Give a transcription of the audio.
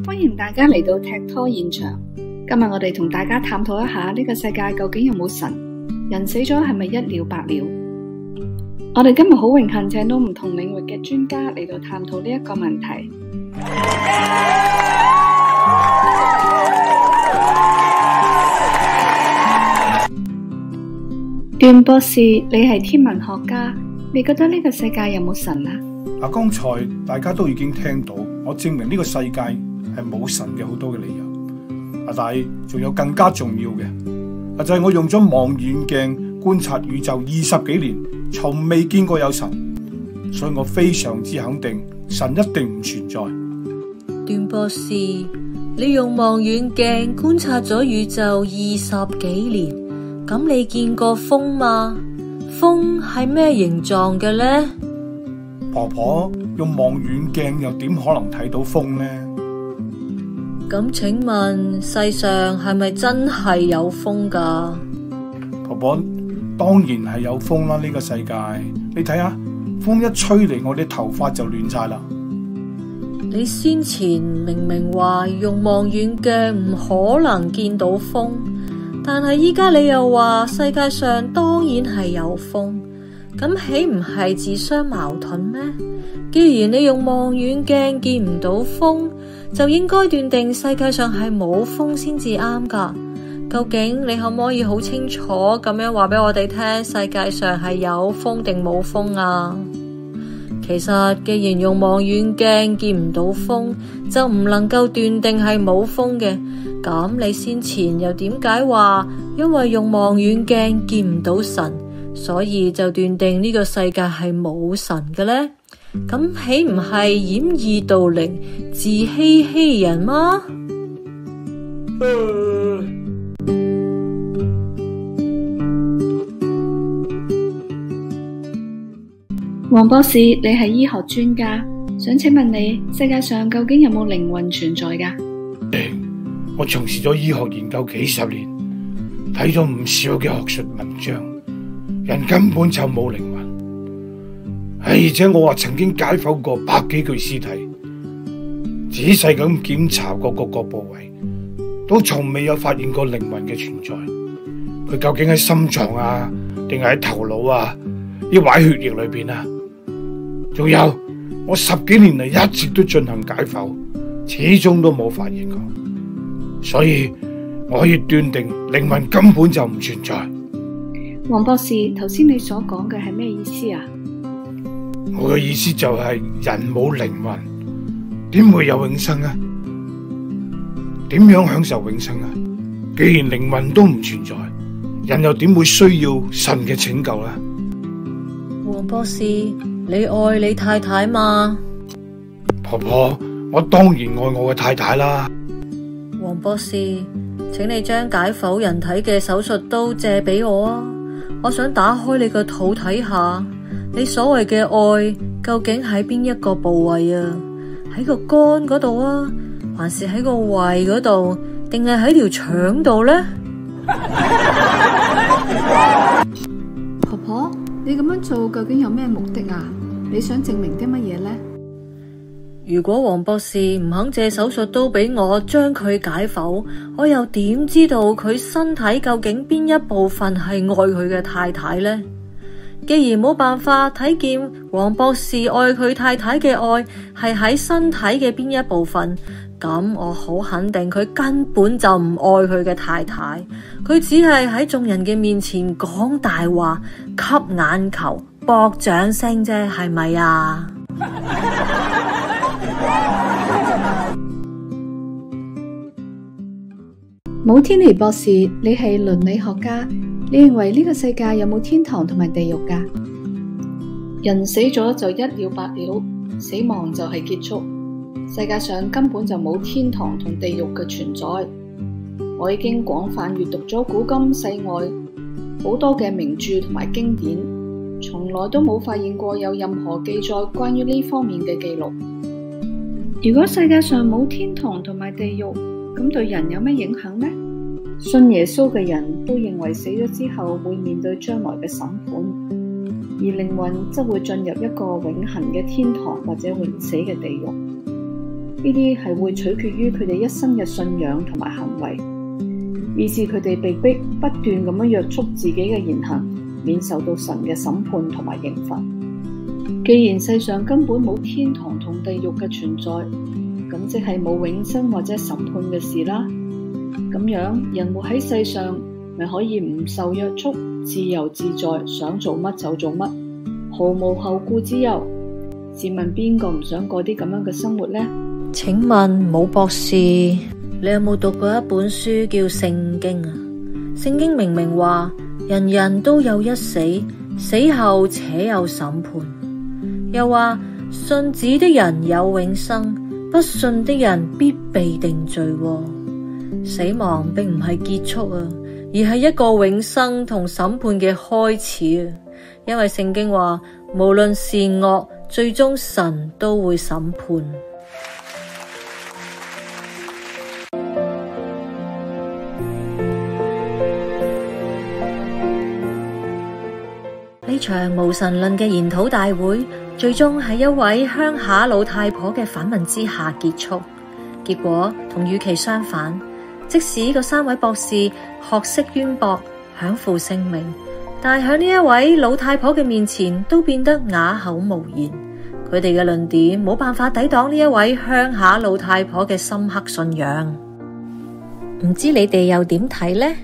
歡迎大家嚟到踢拖現場。今日我哋同大家探討一下呢個世界究竟有冇神？人死咗係咪一了百了？我哋今日好榮幸請到唔同領域嘅專家嚟到探討呢一個問題。段博士，你係天文學家，你覺得呢個世界有冇神啊？剛才大家都已經聽到，我證明呢個世界係冇神嘅好多嘅理由。但係仲有更加重要嘅，就係我用咗望遠鏡觀察宇宙20幾年，從未見過有神，所以我非常之肯定神一定唔存在。段博士，你用望遠鏡觀察咗宇宙20幾年，咁你見過風嗎？風係咩形狀嘅呢？婆婆，用望遠鏡又點可能睇到風呢？咁請問世上係咪真係有風㗎？婆婆，當然係有風啦！呢個世界，你睇下，風一吹嚟，我啲頭髮就亂晒啦。你先前明明話用望遠鏡唔可能見到風，但係依家你又話世界上當然係有風，咁豈唔係自相矛盾咩？既然你用望遠鏡見唔到風，就應該斷定世界上係冇風先至啱㗎。究竟你可唔可以好清楚咁樣話俾我哋聽，世界上係有風定冇風啊？其實既然用望遠鏡見唔到風，就唔能夠斷定係冇風嘅。咁你先前又點解話因為用望遠鏡見唔到神，所以就斷定呢個世界係冇神嘅呢？咁豈唔係掩耳盜鈴、自欺欺人嗎？黃博士，你係醫學專家，想請問你，世界上究竟有冇靈魂存在㗎？我從事咗醫學研究幾十年，睇咗唔少嘅學術文章，人根本就冇靈魂。而且我話曾經解剖過100幾具屍體，仔細咁檢查過各個部位，都從未有發現過靈魂嘅存在。佢究竟喺心臟啊，定係喺頭腦啊，抑或喺血液裏邊啊？仲有，我10幾年嚟一直都進行解剖，始終都冇發現過。所以我可以斷定靈魂根本就唔存在。黃博士，頭先你所講嘅係咩意思啊？我嘅意思就係人冇靈魂，點會有永生啊？點樣享受永生啊？既然靈魂都唔存在，人又點會需要神嘅拯救啊？黃博士，你愛你太太嗎？婆婆，我當然愛我嘅太太啦。黃博士，請你將解剖人體嘅手術刀借俾我啊！我想打開你個肚睇下，你所謂嘅愛究竟喺邊一個部位啊？喺個肝嗰度啊，還是喺個胃嗰度，定係喺條腸度呢？婆婆，你咁樣做究竟有咩目的啊？你想證明啲乜嘢呢？如果黃博士唔肯借手術刀俾我將佢解剖，我又點知道佢身體究竟邊一部分係愛佢嘅太太呢？既然冇辦法睇見黃博士愛佢太太嘅愛係喺身體嘅邊一部分，咁我好肯定佢根本就唔愛佢嘅太太，佢只係喺眾人嘅面前講大話，吸眼球，博掌聲啫，係咪啊？武天尼博士，你係倫理學家，你認為呢個世界有冇天堂同埋地獄㗎？人死咗就一了百了，死亡就係結束，世界上根本就冇天堂同地獄嘅存在。我已經廣泛閱讀咗古今世外好多嘅名著同埋經典，從來都冇發現過有任何記載關於呢方面嘅記錄。如果世界上冇天堂同埋地獄，咁對人有咩影響呢？信耶穌嘅人都認為死咗之後會面對將來嘅審判，而靈魂則會進入一個永恆嘅天堂或者永死嘅地獄。呢啲係會取決於佢哋一生嘅信仰同埋行為，以致佢哋被逼不斷咁樣約束自己嘅言行，免受到神嘅審判同埋刑罰。既然世上根本冇天堂同地獄嘅存在，咁即係冇永生或者審判嘅事啦。咁樣人活喺世上，咪可以唔受約束，自由自在，想做乜就做乜，毫無後顧之憂。試問邊個唔想過啲咁樣嘅生活呢？請問武博士，你有冇讀過一本書叫《聖經》啊？聖經明明話人人都有一死，死後且有審判，又話信子的人有永生，不信的人必被定罪。死亡並唔係結束啊，而係一個永生同審判嘅開始啊。因為聖經話無論善惡，最終神都會審判。呢場無神論嘅研討大會，最終喺一位鄉下老太婆嘅反問之下結束。結果同預期相反，即使嗰3位博士學識淵博，享負盛名，但係喺呢一位老太婆嘅面前，都變得啞口無言。佢哋嘅論點冇辦法抵擋呢一位鄉下老太婆嘅深刻信仰。唔知你哋又點睇呢？